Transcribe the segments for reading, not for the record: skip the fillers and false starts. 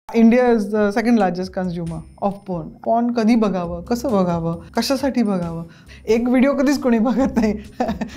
India is the second largest consumer of porn. Porn कधी बघावं, कसं बघावं, कशासाठी बघावं, एक व्हिडिओ कधीच कोणी बघत नाही.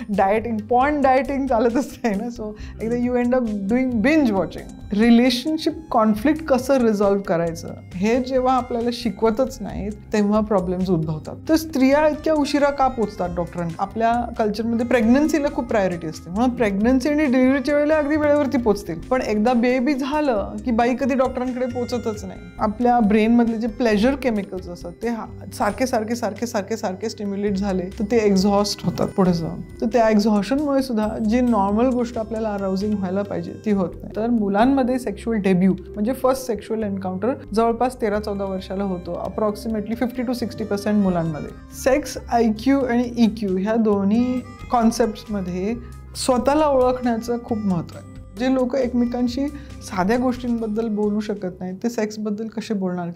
डाएटिंग, पॉर्न डाएटिंग चालतच नाही ना. सो एकदा you end up doing binge watching. Relationship conflict कसं रिझॉल्व्ह करायचं हे जेव्हा आपल्याला शिकवतच नाहीत तेव्हा प्रॉब्लेम्स उद्भवतात. तर स्त्रिया इतक्या उशिरा का पोचतात डॉक्टरांना? आपल्या कल्चरमध्ये प्रेग्नन्सीला खूप प्रायोरिटी असते, म्हणून प्रेग्नन्सी आणि डिलिव्हरीच्या वेळेला अगदी वेळेवरती पोचतील. पण एकदा बेबी झालं की बाई कधी डॉक्टरांकडे पोचतच नाही. आपल्या ब्रेनमधले जे प्लेजर केमिकल्स असतात ते सारखे सारखे सारखे सारखे सारखे स्टिम्युलेट झाले तर ते एक्झॉस्ट होतात पुढे जाऊन. तर त्या एक्झॉशनमुळे सुद्धा जी नॉर्मल गोष्ट आपल्याला अराउजिंग व्हायला पाहिजे ती होत नाही. तर मुलांमध्ये सेक्शुअल डेब्यू म्हणजे फर्स्ट सेक्शुअल एन्काउंटर जवळपास 13-14 वर्षाला होतो, अप्रॉक्सिमेटली 50 to 60% मुलांमध्ये. सेक्स IQ आणि EQ ह्या दोन्ही कॉन्सेप्ट्समध्ये स्वतःला ओळखण्याचं खूप महत्त्व आहे. जे लोक एकमेकांशी साध्या गोष्टींबद्दल बोलू शकत नाहीत ते सेक्सबद्दल कसे बोलणार?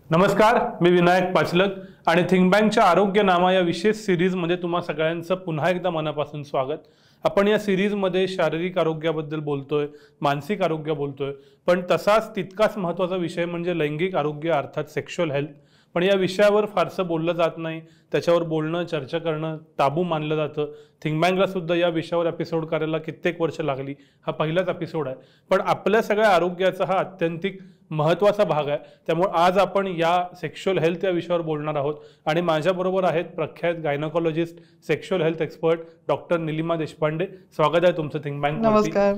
नमस्कार, मी विनायक पाचलक आणि थिंक बँकच्या आरोग्य नामा या विशेष सिरीजमध्ये तुम्हा सगळ्यांचं पुन्हा एकदा मनापासून स्वागत. आपण या सिरीजमध्ये शारीरिक आरोग्याबद्दल बोलतोय, मानसिक आरोग्य बोलतोय, पण तसाच तितकाच महत्त्वाचा विषय म्हणजे लैंगिक आरोग्य अर्थात सेक्शुअल हेल्थ. पण या विषयावर फारसं बोललं जात नाही, त्याच्यावर बोलणं, चर्चा करणं ताबू मानलं जातं. थिंक बँकला सुद्धा या विषयावर एपिसोड करायला कित्येक वर्ष लागली. हा पहिलाच एपिसोड आहे, पण आपल्या सगळ्या आरोग्याचा हा अत्यंतिक महत्त्वाचा भाग आहे. त्यामुळे आज आपण या सेक्शुअल हेल्थ या विषयावर बोलणार आहोत आणि माझ्याबरोबर आहेत प्रख्यात gynaecologist, sexual health expert doctor Nilima Deshpande. स्वागत आहे तुमचं थिंक बँक. नमस्कार.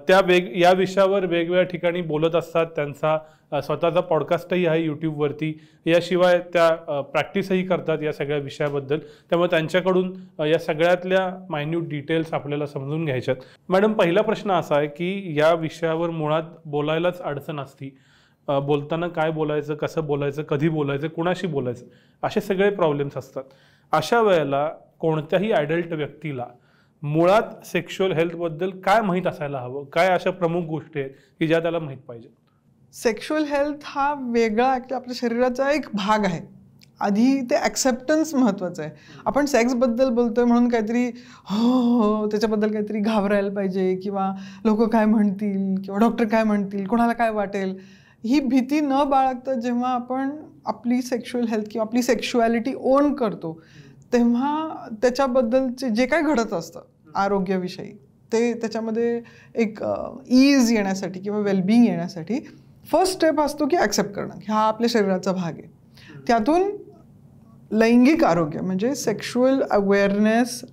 त्या या विषयावर वेगवेगळ्या ठिकाणी बोलत असतात. त्यांचा स्वतःचा पॉडकास्टही आहे यूट्यूबवरती. याशिवाय त्या प्रॅक्टिसही करतात या सगळ्या विषयाबद्दल. त्यामुळे त्यांच्याकडून या सगळ्यातल्या मायन्यूट डिटेल्स आपल्याला समजून घ्यायच्यात. मॅडम, पहिला प्रश्न असा आहे की या विषयावर मुळात बोलायलाच अडचण असती. बोलताना काय बोलायचं, कसं बोलायचं, कधी बोलायचं, कुणाशी बोलायचं, असे सगळे प्रॉब्लेम्स असतात. अशा वेळेला कोणत्याही ॲडल्ट व्यक्तीला मुळात सेक्शुअल हेल्थबद्दल काय माहीत असायला हवं? काय अशा प्रमुख गोष्टी आहेत की ज्या त्याला माहीत पाहिजे? सेक्शुअल हेल्थ हा वेगळा आपल्या शरीराचा एक भाग आहे. आधी ते ॲक्सेप्टन्स महत्त्वाचं आहे. आपण सेक्सबद्दल बोलतोय म्हणून काहीतरी हो त्याच्याबद्दल काहीतरी घाबरायला पाहिजे किंवा लोक काय म्हणतील किंवा डॉक्टर काय म्हणतील, कोणाला काय वाटेल, ही भीती न बाळगता जेव्हा आपण आपली सेक्शुअल हेल्थ किंवा आपली सेक्शुअलिटी ओन करतो तेव्हा त्याच्याबद्दलचे जे काय घडत असतं आरोग्याविषयी ते त्याच्यामध्ये एक ईज येण्यासाठी किंवा वेलबिंग येण्यासाठी फर्स्ट स्टेप असतो की ॲक्सेप्ट करणं की हा आपल्या शरीराचा भाग आहे. त्यातून लैंगिक आरोग्य म्हणजे sexual awareness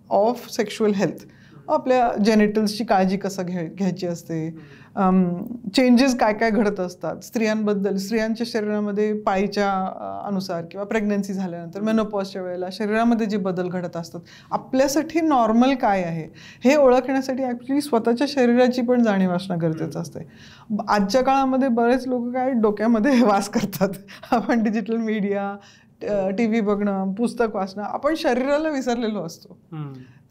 of sexual health, आपल्या जेनिटल्सची काळजी कसं घ्यायची असते, चेंजेस काय काय घडत असतात स्त्रियांबद्दल, स्त्रियांच्या शरीरामध्ये पाळीच्या अनुसार किंवा प्रेग्नन्सी झाल्यानंतर मेनोपॉजच्या वेळेला शरीरामध्ये जे बदल घडत असतात, आपल्यासाठी नॉर्मल काय आहे हे ओळखण्यासाठी ॲक्च्युली स्वतःच्या शरीराची पण जाणीव असणं गरजेचं असते. आजच्या काळामध्ये बरेच लोक काय डोक्यामध्ये वास करतात. आपण डिजिटल मीडिया, TV बघणं, पुस्तक वाचणं, आपण शरीराला विसरलेलो असतो.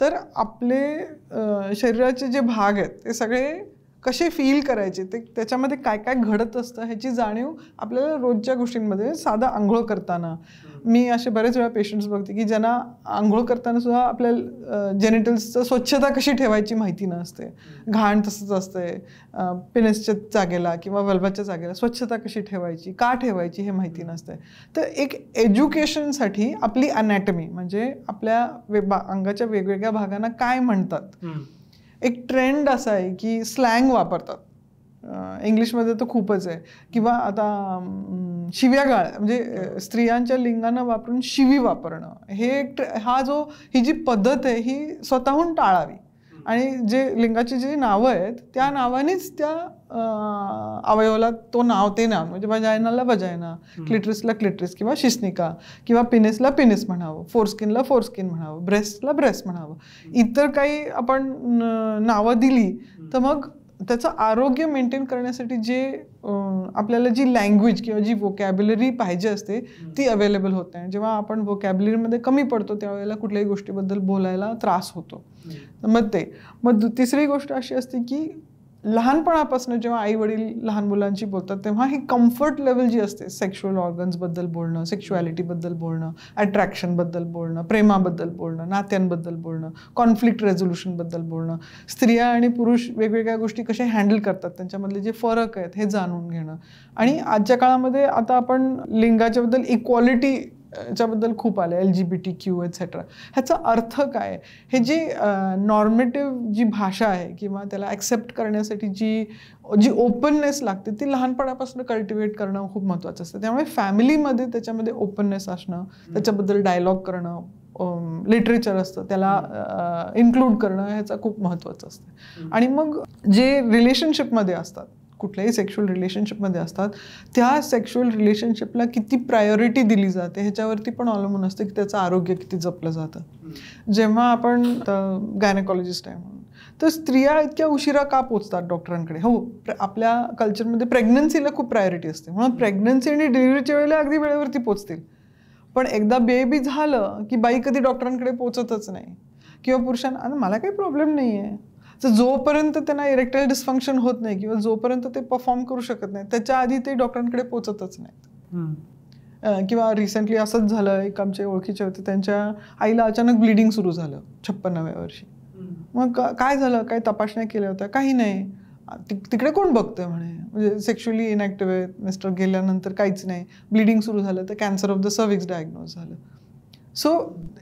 तर आपले शरीराचे जे भाग आहेत ते सगळे कसे फील करायचे, ते त्याच्यामध्ये काय काय घडत असतं ह्याची जाणीव आपल्याला रोजच्या गोष्टींमध्ये, साधा आंघोळ करताना. मी असे बरेच वेळा पेशंट्स बघते की ज्यांना आंघोळ करताना सुद्धा आपल्या जेनिटल्सचं स्वच्छता कशी ठेवायची माहिती नसते. घाण तसंच असते. पेनिसच्या जागेला किंवा वल्भाच्या जागेला स्वच्छता कशी ठेवायची, का ठेवायची हे माहिती नसते. तर एक एज्युकेशनसाठी आपली अनॅटमी म्हणजे आपल्या अंगाच्या वेगवेगळ्या भागांना काय म्हणतात, एक ट्रेंड असा आहे की स्लँग वापरतात. इंग्लिशमध्ये तर खूपच आहे. किंवा आता शिव्यागाळ म्हणजे स्त्रियांच्या लिंगानं वापरून शिवी वापरणं, हे ही जी पद्धत आहे ही स्वतःहून टाळावी. आणि जे लिंगाची जी नावं आहेत त्या नावानेच त्या अवयवाला ते नाव म्हणजे वजायनाला वजायना, क्लिटरिसला क्लिटरिस किंवा शिश्निका, किंवा पिनिसला पिनिस म्हणावं, फोरस्किनला फोरस्किन म्हणावं, ब्रेस्टला ब्रेस्ट म्हणावं. इतर काही आपण नावं दिली तर मग त्याचं आरोग्य मेंटेन करण्यासाठी जे आपल्याला जी लँग्वेज किंवा जी व्होकॅब्युलरी पाहिजे असते ती अवेलेबल होत नाही. जेव्हा आपण व्होकॅब्युलरीमध्ये कमी पडतो त्यावेळेला कुठल्याही गोष्टीबद्दल बोलायला त्रास होतो. मग तिसरी गोष्ट अशी असते की लहानपणापासून जेव्हा आई वडील लहान मुलांशी बोलतात तेव्हा ही कम्फर्ट लेवल जी असते, सेक्शुअल ऑर्गन्सबद्दल बोलणं, सेक्शुअलिटीबद्दल बोलणं, अट्रॅक्शनबद्दल बोलणं, प्रेमाबद्दल बोलणं, नात्यांबद्दल बोलणं, कॉन्फ्लिक्ट रेझोल्युशनबद्दल बोलणं, स्त्रिया आणि पुरुष वेगवेगळ्या गोष्टी कशा हँडल करतात त्यांच्यामधले जे फरक आहेत हे जाणून घेणं. आणि आजच्या काळामध्ये आता आपण लिंगाच्याबद्दल इक्वालिटी च्याबद्दल खूप आलं, LGBTQ एक्सेट्रा. ह्याचा अर्थ काय, हे जी नॉर्मेटिव्ह जी भाषा आहे किंवा त्याला ॲक्सेप्ट करण्यासाठी जी ओपननेस लागते ती लहानपणापासून कल्टिवेट करणं खूप महत्त्वाचं असतं. त्यामुळे फॅमिलीमध्ये त्याच्यामध्ये ओपननेस असणं, त्याच्याबद्दल डायलॉग करणं, लिटरेचर असतं त्याला इन्क्लूड करणं ह्याचं खूप महत्त्वाचं असतं. आणि मग जे रिलेशनशिपमध्ये असतात, कुठल्याही सेक्शुअल रिलेशनशिपमध्ये असतात, त्या सेक्शुअल रिलेशनशिपला किती प्रायोरिटी दिली जाते ह्याच्यावरती पण अवलंबून असते की त्याचं आरोग्य किती जपलं जातं. जेव्हा आपण गायनेकॉलॉजिस्ट आहे म्हणून, तर स्त्रिया इतक्या उशिरा का पोचतात डॉक्टरांकडे? हो, आपल्या कल्चरमध्ये प्रेग्नन्सीला खूप प्रायोरिटी असते, म्हणून प्रेग्नन्सी आणि डिलिव्हरीच्या वेळेला अगदी वेळेवरती पोचतील. पण एकदा बेबी झालं की बाई कधी डॉक्टरांकडे पोचतच नाही. किंवा पुरुषांना मला काही प्रॉब्लेम नाही आहे, तर जोपर्यंत त्यांना इरेक्टाईल डिस्फंक्शन होत नाही किंवा जोपर्यंत ते परफॉर्म करू शकत नाही त्याच्या आधी ते डॉक्टरांकडे पोचतच नाहीत. किंवा रिसेंटली असंच झालं, एक आमचे ओळखीचे होते, त्यांच्या आईला अचानक ब्लिडिंग सुरू झालं 56व्या वर्षी. मग काय झालं, काय तपासण्या केल्या होत्या? काही नाही. तिकडे कोण बघतंय म्हणे, म्हणजे सेक्शुअली इनॅक्टिव्ह आहे मिस्टर गेल्यानंतर, काहीच नाही, ब्लिडिंग सुरू झालं, तर कॅन्सर ऑफ द सर्व्हिक्स डायग्नोज झालं. सो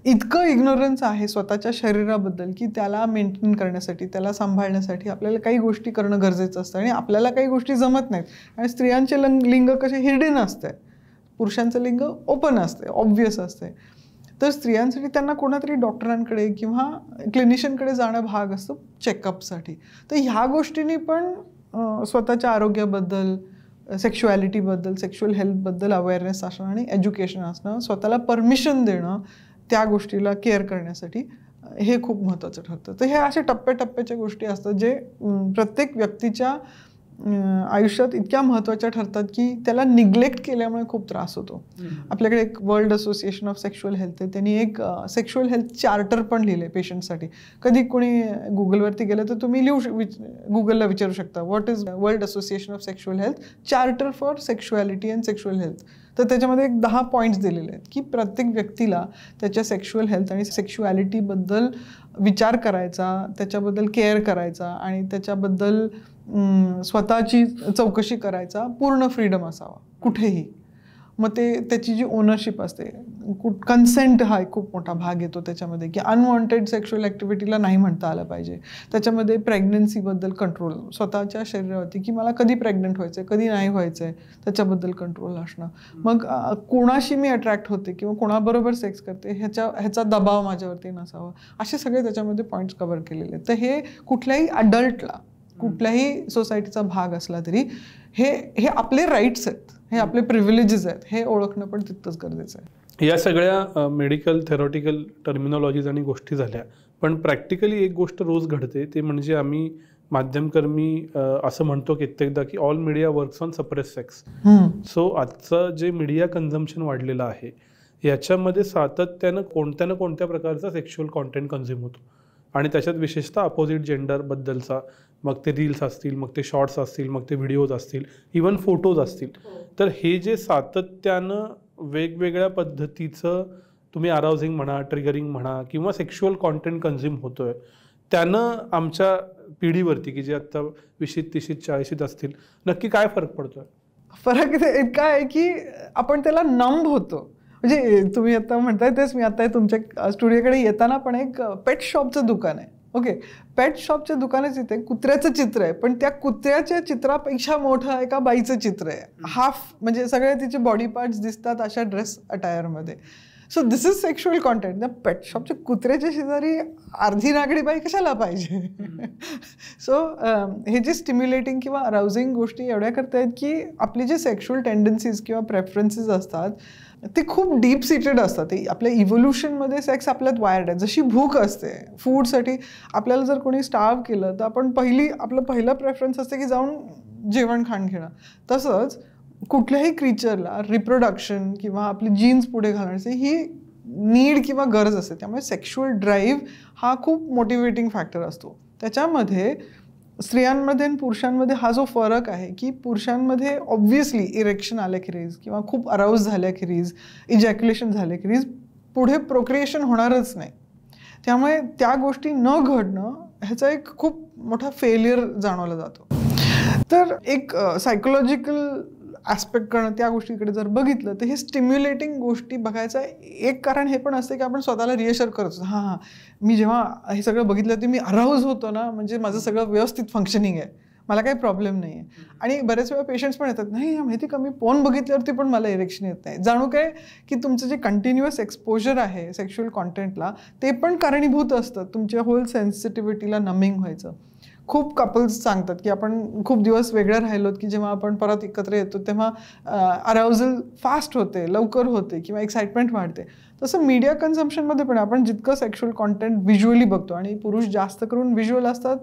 इतकं इग्नोरन्स आहे स्वतःच्या शरीराबद्दल की त्याला मेंटेन करण्यासाठी, त्याला सांभाळण्यासाठी आपल्याला काही गोष्टी करणं गरजेचं असतं. आणि आपल्याला काही गोष्टी जमत नाहीत. आणि स्त्रियांचे लिंग कसे हिडन असते, पुरुषांचं लिंग ओपन असते, ऑब्व्हियस असते. तर स्त्रियांसाठी त्यांना कोणातरी डॉक्टरांकडे किंवा क्लिनिशियनकडे जाणं भाग असतं चेकअपसाठी. तर ह्या गोष्टींनी पण स्वतःच्या आरोग्याबद्दल, सेक्शुअलिटीबद्दल, सेक्शुअल हेल्थबद्दल अवेअरनेस असणं आणि एज्युकेशन असणं, स्वतःला परमिशन देणं त्या गोष्टीला केअर करण्यासाठी, हे खूप महत्त्वाचं ठरतं. तर हे असे टप्प्याटप्प्याच्या गोष्टी असतात जे प्रत्येक व्यक्तीच्या आयुष्यात इतक्या महत्त्वाच्या ठरतात की त्याला निग्लेक्ट केल्यामुळे खूप त्रास होतो. आपल्याकडे एक world association of sexual health आहे, त्यांनी एक सेक्शुअल हेल्थ चार्टर पण लिहिलं पेशंटसाठी. कधी कोणी गुगलवरती गेलं तर तुम्ही गुगलला विचारू शकता, what is world association of sexual health charter for sexuality and sexual health. तर त्याच्यामध्ये एक 10 पॉईंट्स दिलेले आहेत की प्रत्येक व्यक्तीला त्याच्या सेक्शुअल हेल्थ आणि सेक्शुअलिटीबद्दल विचार करायचा, त्याच्याबद्दल केअर करायचा आणि त्याच्याबद्दल स्वतःची चौकशी करायचा पूर्ण फ्रीडम असावा कुठेही. मग त्याची जी ओनरशिप असते, कन्सेंट हा एक खूप मोठा भाग येतो त्याच्यामध्ये, की अनवॉन्टेड सेक्शुअल ॲक्टिव्हिटीला नाही म्हणता आलं पाहिजे. त्याच्यामध्ये प्रेग्नन्सीबद्दल कंट्रोल, स्वतःच्या शरीरावरती की मला कधी प्रेग्नंट व्हायचं आहे, कधी नाही व्हायचं आहे, त्याच्याबद्दल कंट्रोल असणं. मग कोणाशी मी अट्रॅक्ट होते किंवा कोणाबरोबर सेक्स करते ह्याचा दबाव माझ्यावरती नसावा. असे सगळे त्याच्यामध्ये पॉईंट्स कव्हर केलेले आहेत. तर हे कुठल्याही अडल्टला, कुठल्याही सोसायटीचा भाग असला तरी हे आपले राईट्स आहेत, हे आपले प्रिव्हिलेजेस आहेत, हे ओळखणं पण तितकंच गरजेचं आहे. या सगळ्या मेडिकल थेरॉटिकल टर्मिनॉलॉजीज आणि गोष्टी झाल्या, पण प्रॅक्टिकली एक गोष्ट रोज घडते, ते म्हणजे आम्ही माध्यमकर्मी असं म्हणतो कित्येकदा की all media works on suppress sex. So आजचं जे मीडिया कन्झम्पशन वाढलेलं आहे याच्यामध्ये सातत्यानं कोणत्या ना कोणत्या प्रकारचा सेक्शुअल कॉन्टेंट कन्झ्युम होतो. आणि त्याच्यात विशेषतः अपोजिट जेंडरबद्दलचा, मग ते रील्स असतील, मग ते शॉर्ट्स असतील, मग ते व्हिडिओज असतील, इवन फोटोज असतील. तर हे जे सातत्यानं वेगवेगळ्या पद्धतीचं तुम्ही अराउजिंग म्हणा, ट्रिगरिंग म्हणा किंवा सेक्शुअल कॉन्टेंट कन्झ्युम होतोय, त्यानं आमच्या पिढीवरती की जे आत्ता 20, 30, 40 असतील, नक्की काय फरक पडतोय? फरक इतका आहे की आपण त्याला नंब होतो. म्हणजे तुम्ही आता म्हणताय तेच, मी आता तुमच्या स्टुडिओकडे येताना पण एक पेट शॉपचं दुकान आहे. ओके, पेट शॉपच्या दुकानात इथे कुत्र्याचं चित्र आहे, पण त्या कुत्र्याच्या चित्रापेक्षा मोठं एका बाईचं चित्र आहे. हाफ म्हणजे सगळे तिचे बॉडी पार्ट्स दिसतात अशा ड्रेस अटायरमध्ये. So this is sexual content. त्या पेट शॉपच्या कुत्र्याच्या शेजारी अर्धी नागडी बाई कशाला पाहिजे? सो हे जे स्टिम्युलेटिंग किंवा अराउजिंग गोष्टी एवढ्या करतायत की आपली जे सेक्शुअल टेंडन्सीज किंवा प्रेफरन्सेस असतात ते खूप डीप सिटेड असतात. ते आपल्या इव्होल्युशनमध्ये सेक्स आपल्यात वायर्ड आहे. जशी भूक असते फूडसाठी, आपल्याला जर कोणी स्टार्व केलं तर आपण आपलं पहिलं प्रेफरन्स असते की जाऊन जेवण खाण घेणं. तसंच कुठल्याही क्रिचरला रिप्रोडक्शन किंवा आपली जीन्स पुढे घालण्याची ही नीड किंवा गरज असते. त्यामुळे सेक्शुअल ड्राईव्ह हा खूप मोटिवेटिंग फॅक्टर असतो. त्याच्यामध्ये स्त्रियांमध्ये आणि पुरुषांमध्ये हा जो फरक आहे की पुरुषांमध्ये ऑब्व्हियसली इरेक्शन आल्याखेरीज किंवा खूप अराऊज झाल्याखेरीज इजॅक्युलेशन झाल्याखेरीज पुढे प्रोक्रिएशन होणारच नाही. त्यामुळे त्या गोष्टी न घडणं ह्याचा एक खूप मोठा फेलियर जाणवला जातो. तर एक सायकोलॉजिकल ॲस्पेक्ट करणं त्या गोष्टीकडे जर बघितलं तर हे स्टिम्युलेटिंग गोष्टी बघायचं एक कारण हे पण असते की आपण स्वतःला रिअश्युअर करतो, हां मी जेव्हा हे सगळं बघितलं ते मी अराऊज होतो ना, म्हणजे माझं सगळं व्यवस्थित फंक्शनिंग आहे, मला काही प्रॉब्लेम नाही आहे. आणि बरेच वेळा पेशंट्स पण येतात, नाही माहिती का मी पोर्न बघितल्यावरती पण मला इरेक्शन येत नाही. जाणू काय की तुमचं जे कंटिन्युअस एक्सपोजर आहे सेक्शुअल कॉन्टेंटला ते पण कारणीभूत असतं तुमच्या होल सेन्सिटिव्हिटीला नमिंग व्हायचं. खूप कपल्स सांगतात की आपण खूप दिवस वेगळं राहिलोत की जेव्हा आपण परत एकत्र येतो तेव्हा अराउझल फास्ट होते, लवकर होते किंवा एक्साइटमेंट वाढते. तसं मीडिया कन्झम्पशनमध्ये पण आपण जितकं सेक्शुअल कॉन्टेंट व्हिज्युअली बघतो आणि पुरुष जास्त करून व्हिज्युअल असतात,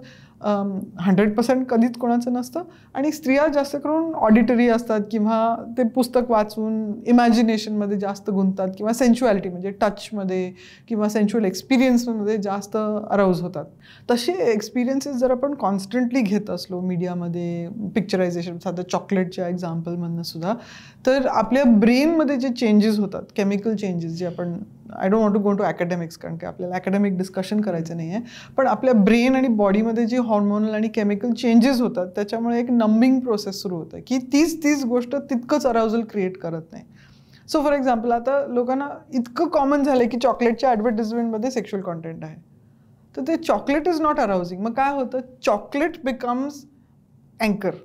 100% कधीच कोणाचं नसतं, आणि स्त्रिया जास्त करून ऑडिटरी असतात किंवा ते पुस्तक वाचून इमॅजिनेशनमध्ये जास्त गुंततात किंवा सेन्शुअलिटी म्हणजे टचमध्ये किंवा सेन्शुअल एक्सपिरियन्समध्ये जास्त अराऊज होतात. तसे एक्सपिरियन्सेस जर आपण कॉन्स्टंटली घेत असलो मीडियामध्ये, पिक्चरायझेशन साधं चॉकलेटच्या एक्झाम्पलमधनं सुद्धा, तर आपल्या ब्रेनमध्ये जे चेंजेस होतात, केमिकल चेंजेस जे आपण, I don't want to go to academics कारण की आपल्याला अकॅडमिक डिस्कशन करायचं नाही आहे, पण आपल्या ब्रेन आणि बॉडीमध्ये जे हॉर्मोनल आणि केमिकल चेंजेस होतात त्याच्यामुळे एक नंबिंग प्रोसेस सुरू होतं की तीच गोष्ट तितकंच अराउझल क्रिएट करत नाही. सो फॉर एक्झाम्पल आता लोकांना इतकं कॉमन झालं आहे की चॉकलेटच्या ॲडव्हर्टिजमेंटमध्ये सेक्शुअल कॉन्टेंट आहे, तर ते चॉकलेट इज नॉट अराउझिंग. मग काय होतं, चॉकलेट बिकम्स अँकर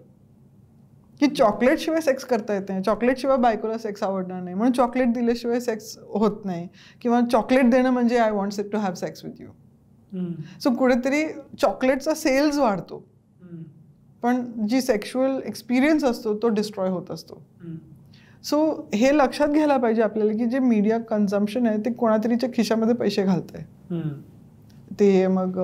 की चॉकलेटशिवाय सेक्स करता येत नाही, चॉकलेटशिवाय बायकोला सेक्स आवडणार नाही, म्हणून चॉकलेट दिल्याशिवाय सेक्स होत नाही, किंवा चॉकलेट देणं म्हणजे I want to have sex with you. So कुठेतरी चॉकलेटचा सेल्स वाढतो पण जी सेक्शुअल एक्सपिरियन्स असतो तो डिस्ट्रॉय होत असतो. सो हे लक्षात घ्यायला पाहिजे आपल्याला की जे मीडिया कन्झम्पशन आहे ते कोणातरीच्या खिशामध्ये पैसे घालत आहे. ते मग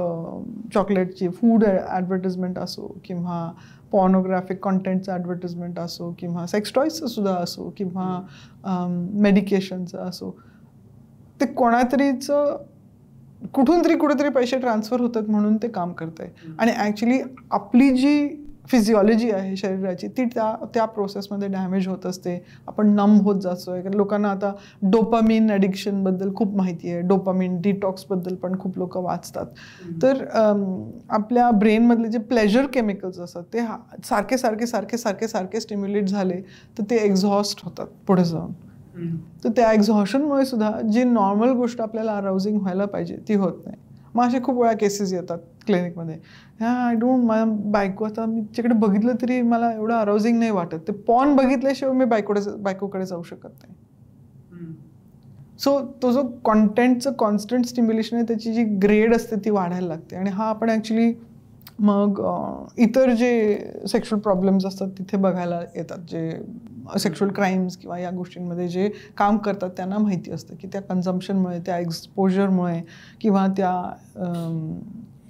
चॉकलेटची फूड ॲडव्हर्टिजमेंट असो किंवा पॉर्नोग्राफिक कॉन्टेंटचं ॲडव्हर्टिजमेंट असो किंवा सेक्स टॉयचं सुद्धा असो किंवा मेडिकेशनचं असो, ते कोणातरीचं कुठून तरी कुठेतरी पैसे ट्रान्सफर होतात म्हणून ते काम करत आहे. आणि ॲक्च्युली आपली जी फिजिओलॉजी आहे शरीराची ती त्या प्रोसेसमध्ये डॅमेज होत असते, आपण नम होत जातो आहे. लोकांना आता डोपामिन ॲडिक्शनबद्दल खूप माहिती आहे, डोपामिन डिटॉक्सबद्दल पण खूप लोक वाचतात. तर आपल्या ब्रेनमधले जे प्लेजर केमिकल्स असतात ते सारखे सारखे सारखे सारखे सारखे स्टिम्युलेट झाले तर ते एक्झॉस्ट होतात पुढे जाऊन. तर त्या एक्झॉशनमुळे सुद्धा जी नॉर्मल गोष्ट आपल्याला अराउझिंग व्हायला पाहिजे ती होत नाही. मग असे खूप वेळा केसेस येतात क्लिनिकमध्ये, आय डोंट, माझ्या बायको आता मी तिच्याकडे बघितलं तरी मला एवढं अराउझिंग नाही वाटत, ते पॉर्न बघितल्याशिवाय मी बायकोकडे जाऊ शकत नाही. सो तो जो कॉन्टेंटचं कॉन्स्टंट स्टिम्युलेशन आहे त्याची जी ग्रेड असते ती वाढायला लागते. आणि हा आपण ॲक्च्युली मग इतर जे सेक्शुअल प्रॉब्लेम्स असतात तिथे बघायला येतात. जे सेक्शुअल क्राईम्स किंवा या गोष्टींमध्ये जे काम करतात त्यांना माहिती असतं की त्या कन्झम्पशनमुळे, त्या एक्सपोजरमुळे किंवा त्या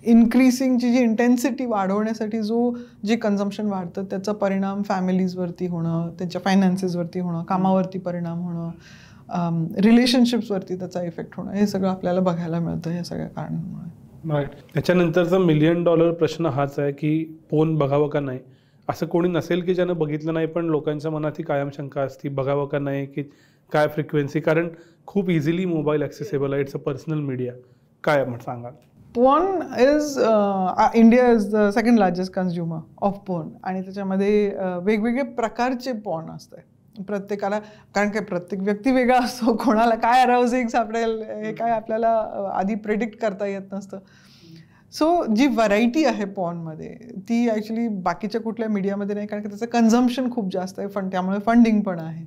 इन्क्रीसिंगची जी इंटेन्सिटी वाढवण्यासाठी जे कन्झम्पशन वाढतं त्याचा परिणाम फॅमिलीजवरती होणं, त्यांच्या फायनान्सेसवरती होणं, कामावरती परिणाम होणं, रिलेशनशिप्सवरती त्याचा इफेक्ट होणं, हे सगळं आपल्याला बघायला मिळतं या सगळ्या कारणांमुळे. राईट. त्याच्यानंतरचा $1,000,000 प्रश्न हाच आहे की पोर्न बघावं का नाही. असं कोणी नसेल की ज्यानं बघितलं नाही पण लोकांच्या मनात ही कायम शंका असते बघावं का नाही, की काय फ्रिक्वेन्सी, कारण खूप इझिली मोबाईल ॲक्सेसेबल आहे, इट्स अ पर्सनल मीडिया. काय सांगाल? Porn is India is the second largest consumer of porn. आणि त्याच्यामध्ये वेगवेगळे प्रकारचे पोर्न असतात प्रत्येकाला, कारण काय प्रत्येक व्यक्ती वेगळा असतो, कोणाला काय अराउझिंग सापडेल हे काय आपल्याला आधी प्रेडिक्ट करता येत नसतं. सो जी व्हरायटी आहे पॉर्नमध्ये ती ॲक्च्युली बाकीच्या कुठल्या मीडियामध्ये नाही, कारण की त्याचं कन्झम्पशन खूप जास्त आहे, त्यामुळे फंडिंग पण आहे.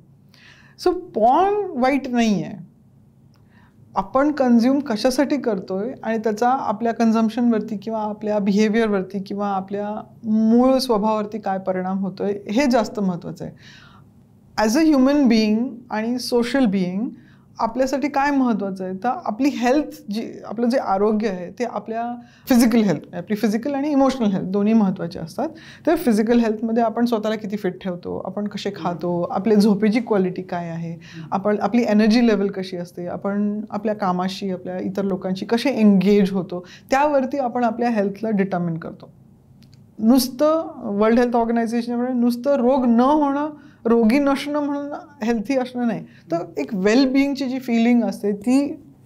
सो पॉर्न वाईट नाही आहे, आपण कन्झ्युम कशासाठी करतोय आणि त्याचा आपल्या कन्झम्पशनवरती किंवा आपल्या बिहेवियरवरती किंवा आपल्या मूळ स्वभावावरती काय परिणाम होतोय हे जास्त महत्त्वाचं आहे. ॲज अ ह्युमन बिईंग आणि सोशल बिईंग आपल्यासाठी काय महत्त्वाचं आहे, तर आपली हेल्थ, आपलं जे आरोग्य आहे ते आपल्या फिजिकल हेल्थ, आपली फिजिकल आणि इमोशनल हेल्थ दोन्ही महत्त्वाचे असतात. तर फिजिकल हेल्थमध्ये आपण स्वतःला किती फिट ठेवतो, आपण कसे खातो, आपल्या झोपेची क्वालिटी काय आहे, आपली एनर्जी लेवल कशी असते, आपण आपल्या कामाशी, आपल्या इतर लोकांशी कसे एंगेज होतो, त्यावरती आपण आपल्या हेल्थला डिटर्मिन करतो. नुसतं वर्ल्ड हेल्थ ऑर्गनायझेशनमुळे नुसतं रोग न होणं, रोगी नसणं म्हणून हेल्थी असणं नाही, तर एक वेलबिईंगची जी फिलिंग असते ती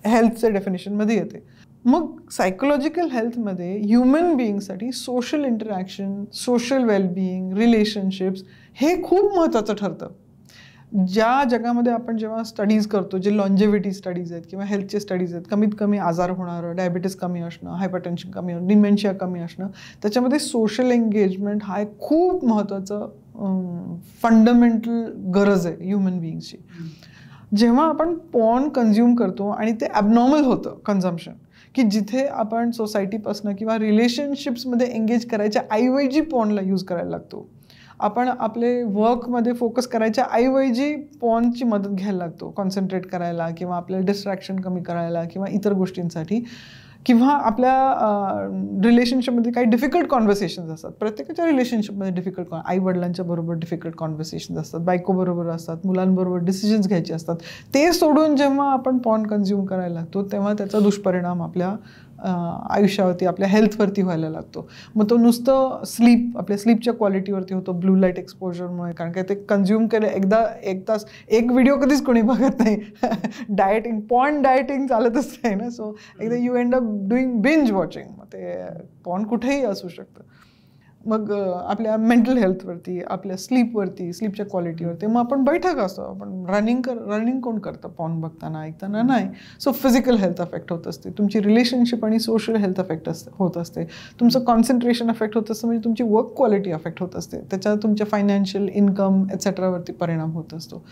हेल्थच्या डेफिनेशनमध्ये येते. मग सायकोलॉजिकल हेल्थमध्ये ह्युमन बिईंगसाठी social interaction, social wellbeing, relationships हे खूप महत्त्वाचं ठरतं. ज्या जगामध्ये आपण जेव्हा स्टडीज करतो, जे लॉन्जेव्हिटी स्टडीज आहेत किंवा हेल्थचे स्टडीज आहेत, कमीत कमी आजार होणारं, डायबिटीस कमी असणं, हायपरटेन्शन कमी असणं, डिमेन्शिया कमी असणं, त्याच्यामध्ये सोशल एंगेजमेंट हा एक खूप महत्त्वाचं फंडामेंटल गरज आहे ह्युमन बिईंगची. जेव्हा आपण पॉर्न कन्झ्युम करतो आणि ते ॲबनॉर्मल होतं कन्झम्पशन, की जिथे आपण सोसायटीपासून किंवा रिलेशनशिप्समध्ये एंगेज करायच्या ऐवजी पॉर्नला यूज करायला लागतो. आपण आपले वर्कमध्ये फोकस करायच्या ऐवजी पॉर्नची मदत घ्यायला लागतो कॉन्सन्ट्रेट करायला किंवा आपल्याला डिस्ट्रॅक्शन कमी करायला किंवा इतर गोष्टींसाठी. किंवा आपल्या रिलेशनशिपमध्ये काही डिफिकल्ट कॉन्व्हर्सेशन्स असतात. प्रत्येकाच्या रिलेशनशिपमध्ये डिफिकल्ट आईवडिलांच्या बरोबर डिफिकल्ट कॉन्व्हर्सेशन्स असतात, बायकोबरोबर असतात, मुलांबरोबर डिसिजन्स घ्यायचे असतात. ते सोडून जेव्हा आपण पॉर्न कन्झ्युम करायला लागतो तेव्हा त्याचा दुष्परिणाम आपल्या आयुष्यावरती, आपल्या हेल्थवरती व्हायला लागतो. मग तो नुसतं आपल्या स्लीपच्या क्वालिटीवरती होतो ब्लू लाईट एक्सपोजरमुळे, कारण का ते कन्झ्युम केलं एक तास एक व्हिडिओ कधीच कोणी बघत नाही. डाएटिंग, पॉर्न डाएटिंग चालतच नाही ना. सो एकदा you end up doing binge watching. मग ते पॉर्न कुठेही असू शकतं. मग आपल्या मेंटल हेल्थवरती, आपल्या स्लीपच्या क्वालिटीवरती मग आपण बैठक असतो. आपण रनिंग कोण करतं पॉर्न बघताना, ऐकताना? नाही. सो फिजिकल हेल्थ अफेक्ट होत असते, तुमची रिलेशनशिप आणि सोशल हेल्थ अफेक्ट होत असते, तुमचं कॉन्सन्ट्रेशन अफेक्ट होत असतं, म्हणजे तुमची वर्क क्वालिटी अफेक्ट होत असते, त्याच्यात तुमच्या फायनान्शियल इन्कम एट्सेट्रावरती परिणाम होत असतो.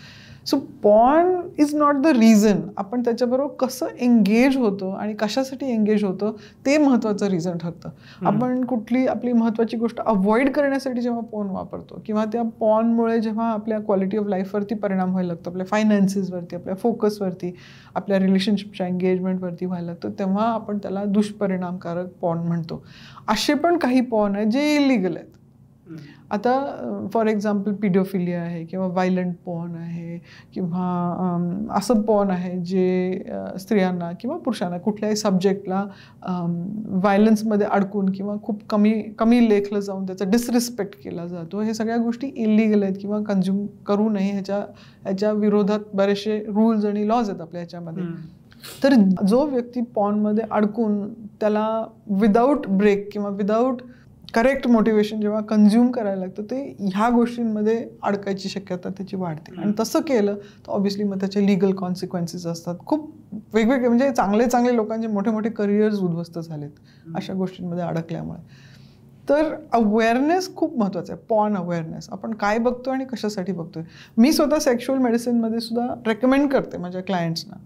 So porn is not the reason. आपण त्याच्याबरोबर कसं एंगेज होतो आणि कशासाठी एंगेज होतो ते महत्त्वाचं रिझन ठरतं. आपण कुठली आपली महत्त्वाची गोष्ट अवॉइड करण्यासाठी जेव्हा पॉर्न वापरतो किंवा त्या पॉर्नमुळे जेव्हा आपल्या क्वालिटी ऑफ लाईफवरती परिणाम व्हायला लागतो, आपल्या फायनान्सेसवरती, आपल्या फोकसवरती, आपल्या रिलेशनशिपच्या एंगेजमेंटवरती व्हायला लागतं, तेव्हा आपण त्याला दुष्परिणामकारक पॉर्न म्हणतो. असे पण काही पॉर्न आहेत जे इलिगल आहेत. आता फॉर एक्झाम्पल पिडोफिलिया आहे किंवा व्हायलंट पॉर्न आहे किंवा असं पॉर्न आहे जे स्त्रियांना किंवा पुरुषांना कुठल्याही सब्जेक्टला व्हायलन्समध्ये अडकून किंवा खूप कमी लेखलं जाऊन त्याचा डिसरिस्पेक्ट केला जातो. हे सगळ्या गोष्टी इलिगल आहेत किंवा कन्झ्युम करू नये ह्याच्या विरोधात बरेचसे रूल्स आणि लॉज आहेत आपल्या ह्याच्यामध्ये. तर जो व्यक्ती पॉर्नमध्ये अडकून त्याला विदाऊट ब्रेक किंवा विदाऊट करेक्ट मोटिवेशन जेव्हा कन्झ्युम करायला लागतं ते ह्या गोष्टींमध्ये अडकायची शक्यता त्याची वाढते. आणि तसं केलं तर ऑब्व्हियसली मग त्याचे लिगल कॉन्सिक्वेन्सेस असतात. खूप वेगवेगळे, म्हणजे चांगले लोकांचे मोठे करिअर्स उद्ध्वस्त झालेत अशा गोष्टींमध्ये अडकल्यामुळे. तर अवेअरनेस खूप महत्त्वाचं आहे. पॉर्न अवेअरनेस, आपण काय बघतोय आणि कशासाठी बघतोय. मी स्वतः सेक्शुअल मेडिसिनमध्ये सुद्धा रेकमेंड करते माझ्या क्लायंट्सना.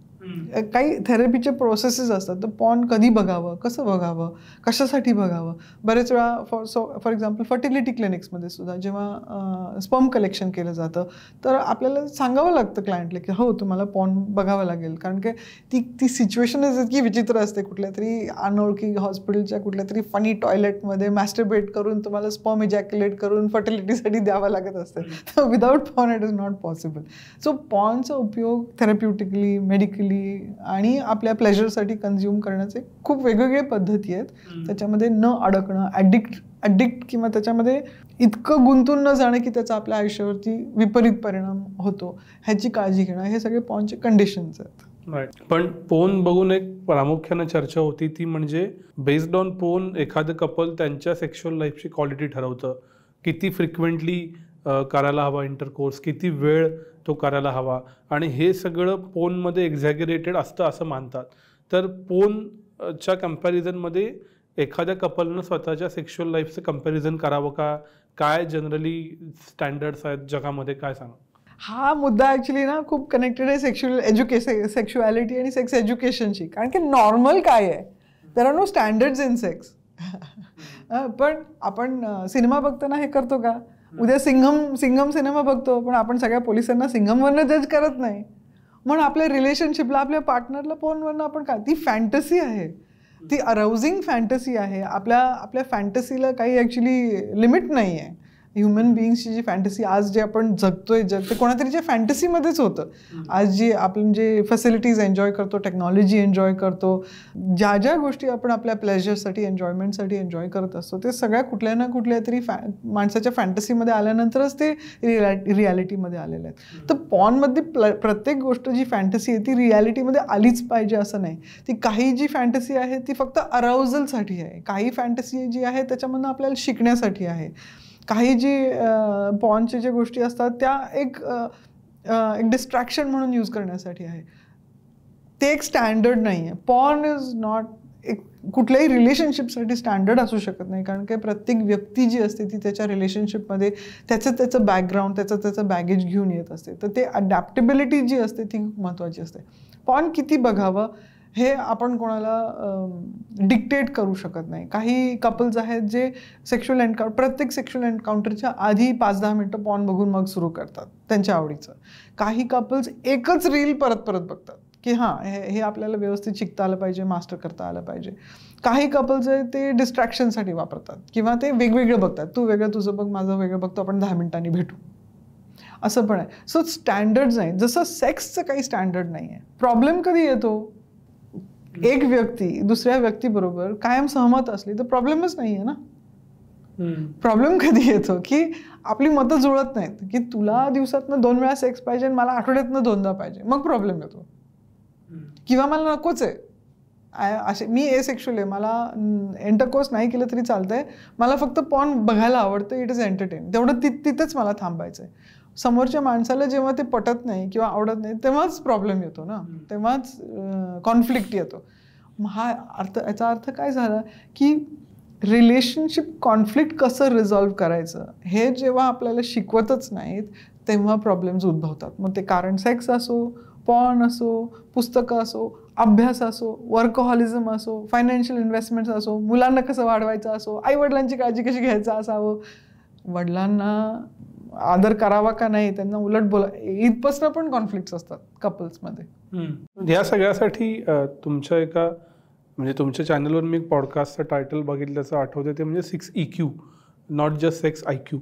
काही थेरपीचे प्रोसेसेस असतात, तर पॉर्न कधी बघावं, कसं बघावं, कशासाठी बघावं. बरेच वेळा फॉर एक्झाम्पल फर्टिलिटी क्लिनिक्समध्ये सुद्धा जेव्हा स्पर्म कलेक्शन केलं जातं तर आपल्याला सांगावं लागतं क्लायंटला की हो तुम्हाला पॉर्न बघावं लागेल, कारण की ती सिच्युएशनच इतकी विचित्र असते. कुठल्या तरी अनोळखी हॉस्पिटलच्या कुठल्या तरी फनी टॉयलेटमध्ये मॅस्टरबेट करून तुम्हाला स्पर्म इजॅक्युलेट करून फर्टिलिटीसाठी द्यावं लागत असतं. तर without porn it is not possible. So पॉर्नचा उपयोग थेरप्युटिकली, मेडिकली आणि आपल्या प्लेजरसाठी कन्झ्युम करण्याचे खूप वेगवेगळे पद्धती आहेत. त्याच्यामध्ये न अडकणं, ॲडिक्ट किंवा त्याच्यामध्ये इतकं गुंतून न जाणं की त्याचा आपल्या आयुष्यावरती विपरीत परिणाम होतो, ह्याची काळजी घेणं, हे सगळे पॉर्नचे कंडिशन्स आहेत. पण पोर्न बघून एक प्रामुख्याने चर्चा होती ती म्हणजे बेस्ड ऑन पोर्न एखादं कपल त्यांच्या सेक्शुअल लाईफची क्वालिटी ठरवतं. किती फ्रिक्वेंटली करायला हवा इंटरकोर्स, किती वेळ तो करायला हवा, आणि हे सगळं पोर्नमध्ये एक्झॅगरेटेड असतं असं मानतात. तर पोर्नच्या कम्पॅरिझनमध्ये एखाद्या कपलनं स्वतःच्या सेक्शुअल लाईफचं कम्पॅरिझन करावं का? काय जनरली स्टँडर्ड्स आहेत जगामध्ये, काय सांगा? हा मुद्दा ॲक्च्युली ना खूप कनेक्टेड आहे सेक्शुअलिटी आणि सेक्स एज्युकेशनशी. कारण की नॉर्मल काय आहे, there are no standards in sex. पण आपण सिनेमा बघताना हे करतो का? उद्या सिंघम सिनेमा बघतो पण आपण सगळ्या पोलिसांना सिंघमवरनं जज करत नाही. म्हणून आपल्या रिलेशनशिपला, आपल्या पार्टनरला पोर्नवरनं आपण काय, ती फॅन्टसी आहे, ती अराउजिंग फॅन्टसी आहे. आपल्या फॅन्टसीला काही ॲक्च्युली लिमिट नाही आहे. ह्युमन बिईंगची जी फॅन्टसी आज जे आपण जगतोय जग ते कोणातरीच्या फॅन्टसीमध्येच होतं. आज जी आपण जे फॅसिलिटीज एन्जॉय करतो, टेक्नॉलॉजी एन्जॉय करतो, ज्या ज्या गोष्टी आपण आपल्या प्लेजरसाठी एन्जॉयमेंटसाठी एन्जॉय करत असतो ते सगळ्या कुठल्या ना कुठल्या तरी माणसाच्या फॅन्टसीमध्ये आल्यानंतरच ते रियालिटीमध्ये आलेले आहेत. तर पॉर्नमध्ये प्रत्येक गोष्ट जी फॅन्टसी आहे ती रियालिटीमध्ये आलीच पाहिजे असं नाही. ती काही जी फॅन्टसी आहे ती फक्त अराउझलसाठी आहे, काही फॅन्टसी जी आहे त्याच्यामधून आपल्याला शिकण्यासाठी आहे, काही जी पॉर्नच्या ज्या गोष्टी असतात त्या एक डिस्ट्रॅक्शन म्हणून यूज करण्यासाठी आहे. ते एक स्टँडर्ड नाही आहे. पॉर्न इज नॉट एक कुठल्याही रिलेशनशिपसाठी स्टँडर्ड असू शकत नाही, कारण की प्रत्येक व्यक्ती जी असते ती त्याच्या रिलेशनशिपमध्ये त्याचं बॅकग्राऊंड त्याचं बॅगेज घेऊन येत असते. तर ते अडॅप्टेबिलिटी जी असते ती खूप महत्त्वाची असते. पॉर्न किती बघावं हे आपण कोणाला डिक्टेट करू शकत नाही. काही कपल्स आहेत जे प्रत्येक सेक्शुअल एन्काउंटरच्या आधी 5-10 मिनटं पॉर्न बघून मग सुरू करतात त्यांच्या आवडीचं. काही कपल्स एकच रील परत परत बघतात की हां हे आपल्याला व्यवस्थित शिकता आलं पाहिजे, मास्टर करता आलं पाहिजे. काही कपल्स आहे ते डिस्ट्रॅक्शनसाठी वापरतात किंवा ते वेगवेगळं बघतात, तू वेगळं तुझं बघ, माझं वेगळं बघतो, आपण 10 मिनिटांनी भेटू, असं पण आहे. सो स्टँडर्ड्स नाही, जसं सेक्सचं काही स्टँडर्ड नाही आहे. प्रॉब्लेम कधी येतो, एक व्यक्ती दुसऱ्या व्यक्तीबरोबर कायम सहमत असली तर प्रॉब्लेमच नाही आहे ना. प्रॉब्लेम कधी येतो की आपली मतं जुळत नाहीत, की तुला दिवसातनं 2 वेळा सेक्स पाहिजे आणि मला आठवड्यातनं 2दा पाहिजे, मग प्रॉब्लेम येतो. किंवा मला नकोच आहे, मी एसेक्शुअल आहे, मला इंटरकोर्स नाही केलं तरी चालतंय, मला फक्त पॉर्न बघायला आवडतं, इट इज एंटरटेन, तेवढं तिथेच मला थांबायचं आहे. समोरच्या माणसाला जेव्हा ते पटत नाही किंवा आवडत नाही तेव्हाच प्रॉब्लेम येतो ना, तेव्हाच कॉन्फ्लिक्ट येतो. याचा अर्थ काय झाला की रिलेशनशिप कॉन्फ्लिक्ट कसं रिझॉल्व्ह करायचं हे जेव्हा आपल्याला शिकवतच नाहीत तेव्हा प्रॉब्लेम्स उद्भवतात. मग ते कारण सेक्स असो, पॉर्न असो, पुस्तकं असो, अभ्यास असो, वर्कहॉलिझम असो, फायनान्शियल इन्व्हेस्टमेंट्स असो, मुलांना कसं वाढवायचं असो, आईवडिलांची काळजी कशी घ्यायचं असावं, वडिलांना आदर करावा का नाही, त्यांना उलट बोला, इथपासून पण कॉन्फ्लिक्ट्स असतात कपल्समध्ये. या सगळ्यासाठी तुमच्या तुमच्या चॅनलवर मी एक पॉडकास्टचं टायटल बघितल्याचं आठवते, ते म्हणजे 6 EQ, not just sex IQ.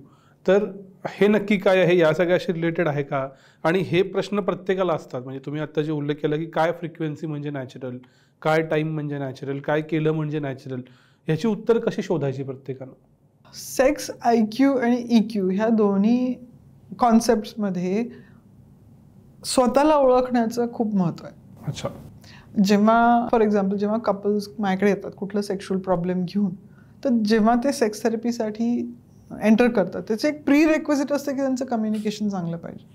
तर हे नक्की काय आहे, या सगळ्याशी रिलेटेड आहे का? आणि हे प्रश्न प्रत्येकाला असतात. म्हणजे तुम्ही आत्ता जे उल्लेख केला की काय फ्रिक्वेन्सी म्हणजे नॅचरल, काय टाईम म्हणजे नॅचरल, काय केलं म्हणजे नॅचरल, ह्याची उत्तर कशी शोधायची प्रत्येकानं? सेक्स IQ आणि EQ ह्या दोन्ही कॉन्सेप्ट्समध्ये स्वतःला ओळखण्याचं खूप महत्त्व आहे. अच्छा. जेव्हा फॉर एक्झाम्पल जेव्हा कपल्स माझ्याकडे येतात कुठलं सेक्शुअल प्रॉब्लेम घेऊन, तर जेव्हा ते सेक्स थेरपीसाठी एंटर करतात त्याचं एक प्री रेक्विजिट असतं की त्यांचं कम्युनिकेशन चांगलं पाहिजे.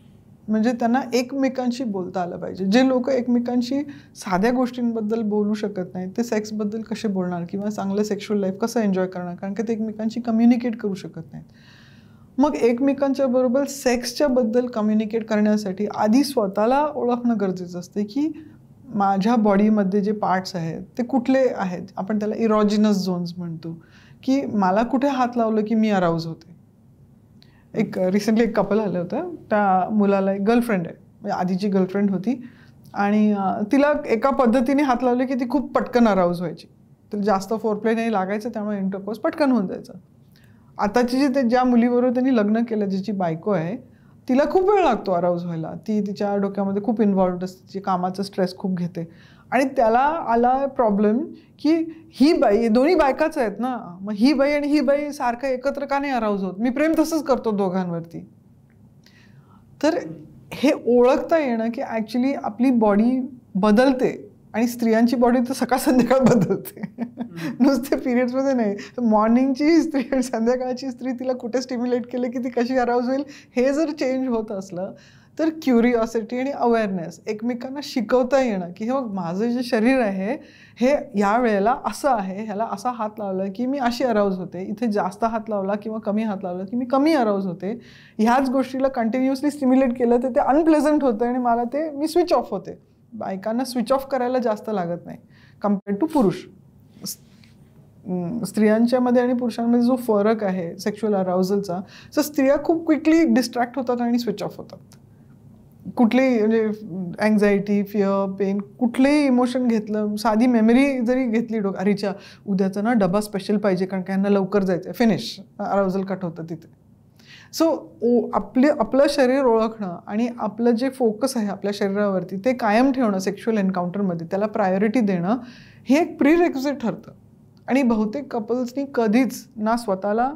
म्हणजे त्यांना एकमेकांशी बोलता आलं पाहिजे. जे लोक एकमेकांशी साध्या गोष्टींबद्दल बोलू शकत नाहीत ते सेक्सबद्दल कसे बोलणार किंवा चांगलं सेक्शुअल लाईफ कसं एन्जॉय करणार, कारण की ते एकमेकांशी कम्युनिकेट करू शकत नाहीत. मग एकमेकांच्या बरोबर सेक्सच्या बद्दल कम्युनिकेट करण्यासाठी आधी स्वतःला ओळखणं गरजेचं असते की माझ्या बॉडीमध्ये जे पार्ट्स आहेत ते कुठले आहेत. आपण त्याला इरॉजिनस झोन्स म्हणतो, की मला कुठे हात लावलं की मी अराउज होते. रिसेंटली एक कपल आलं होतं, त्या मुलाला एक गर्लफ्रेंड आहे, म्हणजे आधीची गर्लफ्रेंड होती आणि तिला एका पद्धतीने हात लावले की ती खूप पटकन अराउज व्हायची. तिला जास्त फोरप्ले नाही लागायचं, त्यामुळे इंटरकोर्स पटकन होऊन जायचं. आताची ज्या मुलीबरोबर त्यांनी लग्न केलं, जिची बायको आहे, तिला खूप वेळ लागतो अराउज व्हायला. ती तिच्या डोक्यामध्ये खूप इन्व्हॉल्व्ड असते, तिची कामाचा स्ट्रेस खूप घेते आणि त्याला आला प्रॉब्लेम की ही बाई, दोन्ही बायकाच आहेत ना, मग ही बाई आणि ही बाई सारखं एकत्र का नाही अराउज होत, मी प्रेम तसंच करतो दोघांवरती. तर हे ओळखता येणं की ॲक्च्युली आपली बॉडी बदलते आणि स्त्रियांची बॉडी तर सकाळ संध्याकाळ बदलते, नुसते पिरियड्समध्ये नाही. मॉर्निंगची स्त्री आणि संध्याकाळची स्त्री तिला कुठे स्टिम्युलेट केलं की ती कशी अराउज होईल, हे जर चेंज होत असलं तर क्युरिओसिटी आणि अवेअरनेस, एकमेकांना शिकवता येणं की हे बघ माझं जे शरीर आहे हे या वेळेला असं आहे, ह्याला असा हात लावला की मी अशी अराउज होते, इथे जास्त हात लावला किंवा कमी हात लावला की मी कमी अराउज होते, ह्याच गोष्टीला कंटिन्युअसली स्टिम्युलेट केलं तर ते अनप्लेझंट होतं आणि मला ते मी स्विच ऑफ होते. बायकांना स्विच ऑफ करायला जास्त लागत नाही कम्पेअर्ड टू पुरुष. स्त्रियांच्यामध्ये आणि पुरुषांमध्ये जो फरक आहे सेक्शुअल अराउझलचा, तर स्त्रिया खूप क्विकली डिस्ट्रॅक्ट होतात आणि स्विच ऑफ होतात. कुठलेही म्हणजे अँझायटी, फिअर, पेन, कुठलेही इमोशन घेतलं, साधी मेमरी जरी घेतली अरेच्या उद्याचा ना डबा स्पेशल पाहिजे कारण की यांना लवकर जायचं आहे, फिनिश, अराउझल कट होतं तिथे. सो आपलं शरीर ओळखणं आणि आपलं जे फोकस आहे आपल्या शरीरावरती ते कायम ठेवणं सेक्शुअल एन्काउंटरमध्ये, त्याला प्रायोरिटी देणं हे एक प्री-रेक्विजिट ठरतं. आणि बहुतेक कपल्सनी कधीच ना स्वतःला,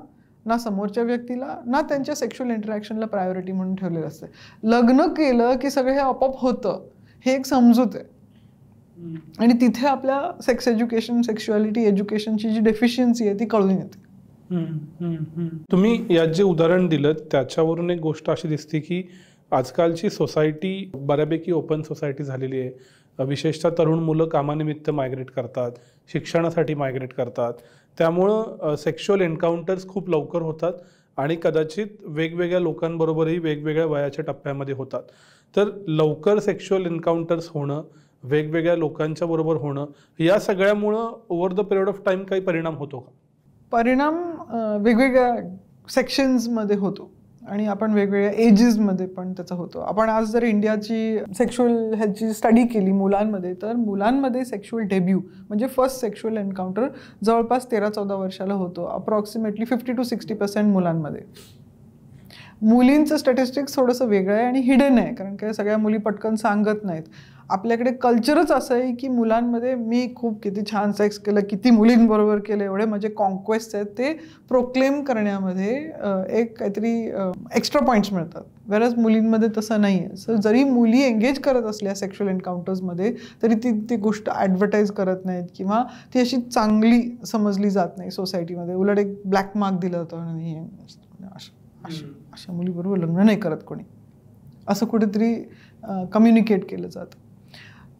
ना समोरच्या व्यक्तीला, ना त्यांच्या सेक्शुअल इंटरॅक्शनला प्रायोरिटी म्हणून ठेवलेलं असतं. लग्न केलं की सगळं हे आपोआप होतं हे एक समजूत आहे. आणि तिथे आपल्या सेक्स एज्युकेशन, सेक्शुअलिटी एज्युकेशनची जी डेफिशियन्सी आहे ती कळून येते. तुम्ही यात जे उदाहरण दिलं त्याच्यावरून एक गोष्ट अशी दिसते की आजकालची सोसायटी बऱ्यापैकी ओपन सोसायटी झालेली आहे. विशेषतः तरुण मुलं कामानिमित्त मायग्रेट करतात, शिक्षणासाठी मायग्रेट करतात. त्यामुळं सेक्शुअल एन्काउंटर्स खूप लवकर होतात आणि कदाचित वेगवेगळ्या लोकांबरोबरही वेगवेगळ्या वयाच्या टप्प्यामध्ये होतात. तर लवकर सेक्शुअल एन्काउंटर्स होणं, वेगवेगळ्या लोकांच्या बरोबर होणं, या सगळ्यामुळं over the period of time काही परिणाम होतो का? परिणाम वेगवेगळ्या सेक्शन्समध्ये होतो आणि आपण वेगवेगळ्या एजेसमध्ये पण त्याचा होतो. आपण आज जर इंडियाची सेक्शुअल हेल्थची स्टडी केली मुलांमध्ये, तर मुलांमध्ये सेक्शुअल डेब्यू म्हणजे फर्स्ट सेक्शुअल एन्काउंटर जवळपास 13-14 वर्षाला होतो, अप्रॉक्सिमेटली 50 to 60% मुलांमध्ये. मुलींचं स्टॅटिस्टिक्स थोडंसं वेगळं आहे आणि हिडन आहे, कारण काय सगळ्या मुली पटकन सांगत नाहीत. आपल्याकडे कल्चरच असं आहे की मुलांमध्ये मी खूप किती छान सेक्स केलं, किती मुलींबरोबर केलं, एवढे माझे कॉन्क्वेस्ट आहेत, ते प्रोक्लेम करण्यामध्ये एक काहीतरी एक्स्ट्रा पॉईंट्स मिळतात. वेरज मुलींमध्ये तसं नाही आहे. सो जरी मुली एंगेज करत असल्या सेक्शुअल एन्काउंटर्समध्ये तरी ती गोष्ट ॲडव्हर्टाईज करत नाहीत किंवा ती अशी चांगली समजली जात नाही सोसायटीमध्ये. उलट एक ब्लॅक मार्क दिलं होतं, नाही अशा मुलीबरोबर लग्न नाही करत कोणी, असं कुठेतरी कम्युनिकेट केलं जातं.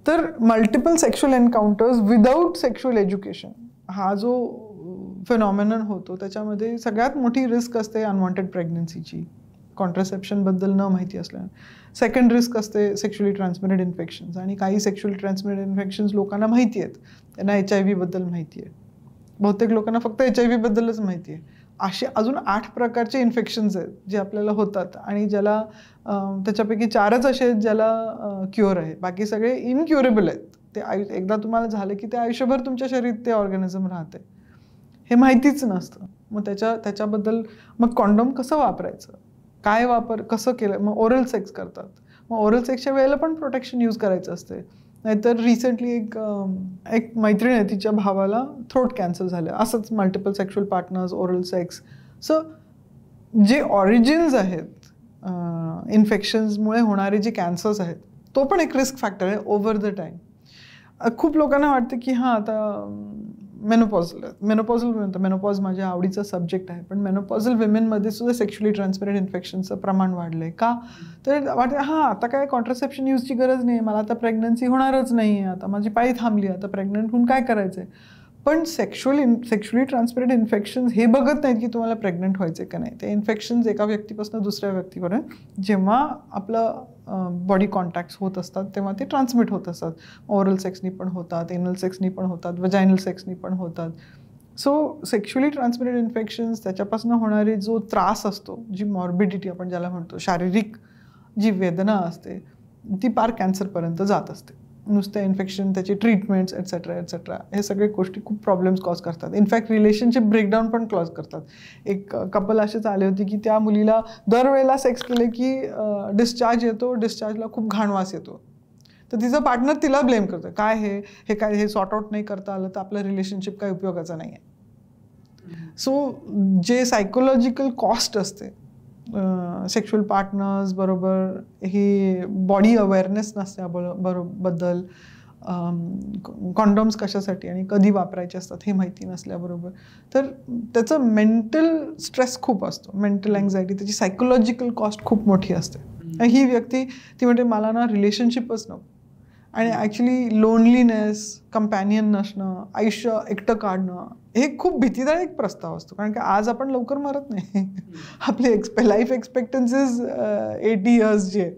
तर multiple sexual एन्काउंटर्स without sexual education हा जो फिनॉमिनन होतो त्याच्यामध्ये सगळ्यात मोठी रिस्क असते अनवॉन्टेड प्रेग्नन्सीची, कॉन्ट्रासेप्शनबद्दल न माहिती असल्याने. सेकंड रिस्क असते सेक्शुअली ट्रान्समिटेड इन्फेक्शन्स, आणि काही सेक्शुअली ट्रान्समिटेड इन्फेक्शन्स लोकांना माहिती आहेत, त्यांना HIV बद्दल माहिती आहे. बहुतेक लोकांना फक्त HIV बद्दलच माहिती आहे. असे अजून 8 प्रकारचे इन्फेक्शन्स आहेत जे आपल्याला होतात आणि ज्याला त्याच्यापैकी 4च असे आहेत ज्याला क्युअर आहे, बाकी सगळे इनक्युरेबल आहेत. ते एकदा तुम्हाला झालं की ते आयुष्यभर तुमच्या शरीरात ते ऑर्गॅनिझम राहते, हे माहितीच नसतं. मग त्याच्याबद्दल मग कॉन्डोम कसं वापरायचं, काय कसं केलं, मग ओरल सेक्स करतात. मग ओरल सेक्सच्या वेळेला पण प्रोटेक्शन यूज करायचं असते. नाहीतर रिसेंटली एक मैत्रीण आहे, तिच्या भावाला थ्रोट कॅन्सर झालं, असंच multiple sexual partners, oral sex. So जे ऑरिजिन्स आहेत इन्फेक्शन्समुळे होणारे जे कॅन्सर्स आहेत, तो पण एक रिस्क फॅक्टर आहे ओव्हर द टाईम. खूप लोकांना वाटतं की हां आता मेनोपॉज माझ्या आवडीचा सब्जेक्ट आहे, पण मेनोपॉझल विमेनमध्ये सुद्धा सेक्शुअली ट्रान्समिटेड इन्फेक्शनचं प्रमाण वाढलं आहे का? तर वाटतं हां आता काय कॉन्ट्रासेप्शन यूजची गरज नाही, मला आता प्रेग्नन्सी होणारच नाही आहे, आता माझी पाळी थांबली, आता प्रेग्नंट होऊन काय करायचं आहे. पण सेक्शुअली ट्रान्समिटेड इन्फेक्शन्स हे बघत नाहीत की तुम्हाला प्रेग्नंट व्हायचे का नाही. ते इन्फेक्शन्स एका व्यक्तीपासून दुसऱ्या व्यक्तीपर्यंत जेव्हा आपलं बॉडी कॉन्टॅक्ट्स होत असतात तेव्हा ते ट्रान्समिट होत असतात. ओरल सेक्सनी पण होतात, एनल सेक्सनी पण होतात, वजायनल सेक्सनी पण होतात. सो सेक्शुअली ट्रान्समिटेड इन्फेक्शन्स, त्याच्यापासून होणारे जो त्रास असतो, जी मॉर्बिडिटी आपण ज्याला म्हणतो, शारीरिक जी वेदना असते, ती पार कॅन्सरपर्यंत जात असते. नुसतं इन्फेक्शन, त्याची ट्रीटमेंट्स एट्सेट्रा एट्सेट्रा, हे सगळे गोष्टी खूप प्रॉब्लेम्स कॉज करतात. इनफॅक्ट रिलेशनशिप ब्रेकडाऊन पण कॉज करतात. एक कपल असेच आले होते की त्या मुलीला दरवेळेला सेक्स केले की डिस्चार्ज येतो, डिस्चार्जला खूप घाण वास येतो. तर तिचा पार्टनर तिला ब्लेम करतो, काय हे सॉर्ट आउट नाही करता आलं तर आपलं रिलेशनशिप काही उपयोगाचं नाही आहे. सो जे सायकोलॉजिकल कॉस्ट असते सेक्शुअल पार्टनर्स बरोबर, ही बॉडी अवेअरनेस नसल्याबद्दल, कॉन्डोम्स कशासाठी आणि कधी वापरायचे असतात हे माहिती नसल्याबरोबर, तर त्याचं मेंटल स्ट्रेस खूप असतो, मेंटल अँझायटी, त्याची सायकोलॉजिकल कॉस्ट खूप मोठी असते. ही व्यक्ती ती म्हणते मला ना रिलेशनशिपच नको, आणि ॲक्च्युली लोनलीनेस, कंपॅनियन नसणं, आयुष्य एकटं काढणं, हे खूप भीतीदायक प्रस्ताव असतो. कारण की आज आपण लवकर मरत नाही, आपली लाईफ एक्सपेक्टन्सीज 80 years जे,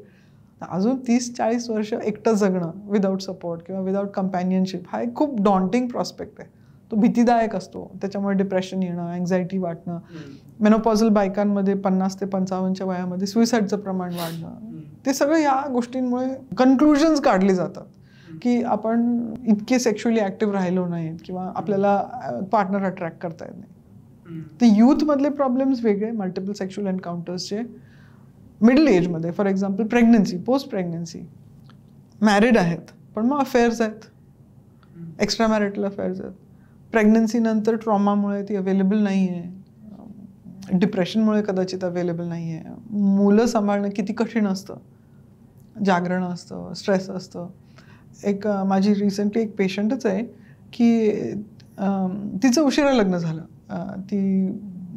अजून 30-40 वर्ष एकटं जगणं विदाऊट सपोर्ट किंवा विदाऊट कंपॅनियनशिप, हा एक खूप डॉन्टिंग प्रॉस्पेक्ट आहे. तो भीतीदायक असतो. त्याच्यामुळे डिप्रेशन येणं, अँझायटी वाटणं, मेनोपॉझल बायकांमध्ये 50 ते 55च्या वयामध्ये सुइसाईडचं प्रमाण वाढणं, ते सगळं या गोष्टींमुळे कन्क्लुजन्स काढले जातात की आपण इतके सेक्शुअली ॲक्टिव्ह राहिलो नाहीत किंवा आपल्याला पार्टनर अट्रॅक्ट करता येत नाही. ते यूथमधले प्रॉब्लेम्स वेगळे, मल्टिपल सेक्शुअल एन्काउंटर्सचे. मिडल एजमध्ये for example pregnancy, post pregnancy, married आहेत पण मग अफेअर्स आहेत, एक्स्ट्रा मॅरिटल अफेअर्स आहेत. प्रेग्नन्सीनंतर ट्रॉमामुळे ती अवेलेबल नाही आहे, डिप्रेशनमुळे कदाचित अवेलेबल नाही आहे. मुलं सांभाळणं किती कठीण असतं, जागरण असतं, स्ट्रेस असतं. एक माझी रिसेंटली एक पेशंटच आहे की तिचं उशिरा लग्न झालं.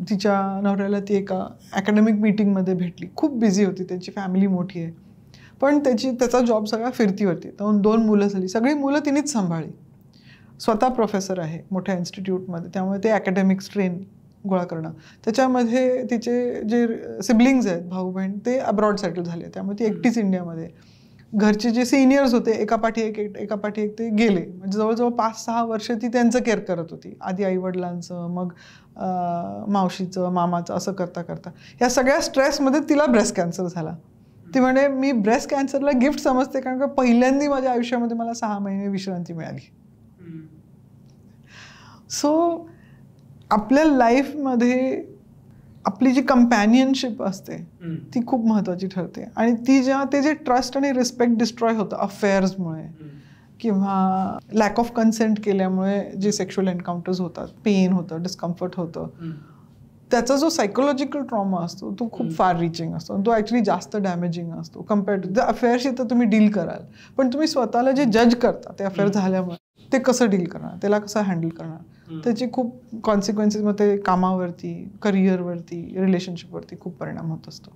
तिच्या नवऱ्याला ती एका अकॅडमिक मीटिंगमध्ये भेटली. खूप बिझी होती, त्यांची फॅमिली मोठी आहे पण त्याचा जॉब सगळा फिरतीवरती. 2 मुलं झाली, सगळी मुलं तिनेच सांभाळली. स्वतः प्रोफेसर आहे मोठ्या इन्स्टिट्यूटमध्ये, त्यामुळे ते अकॅडमिक स्ट्रेन गोळा करणं. त्याच्यामध्ये तिचे जे सिबलिंग्स आहेत, भाऊ बहीण, ते अब्रॉड सेटल झाले, त्यामुळे ती एकटीच इंडियामध्ये. घरचे जे सिनियर्स होते एकापाठी एक ते गेले. म्हणजे जवळजवळ 5-6 वर्ष ती त्यांचं केअर करत होती. आधी आईवडिलांचं, मग मावशीचं, मामाचं, असं करता करता या सगळ्या स्ट्रेसमध्ये तिला ब्रेस्ट कॅन्सर झाला. ती म्हणे मी ब्रेस्ट कॅन्सरला गिफ्ट समजते कारण का पहिल्यांदा माझ्या आयुष्यामध्ये मला 6 महिने विश्रांती मिळाली. सो आपल्या लाईफमध्ये आपली जी कंपॅनियनशिप असते ती खूप महत्त्वाची ठरते. आणि ते जे ट्रस्ट आणि रिस्पेक्ट डिस्ट्रॉय होतं अफेअर्समुळे किंवा लॅक ऑफ कन्सेंट केल्यामुळे जे सेक्शुअल एन्काउंटर्स होतात, पेन होतं, डिस्कम्फर्ट होतं, त्याचा जो सायकोलॉजिकल ट्रॉमा असतो तो खूप फार रिचिंग असतो. तो ॲक्च्युली जास्त डॅमेजिंग असतो कम्पेअर्ड टू अफेअरशी. तर तुम्ही डील कराल पण तुम्ही स्वतःला जे जज करता ते अफेअर झाल्यामुळे ते कसं डील करणार, त्याला कसं हँडल करणार, त्याची खूप कॉन्सिक्वेन्सेस मग ते कामावरती, करिअरवरती, रिलेशनशिपवरती खूप परिणाम होत असतो.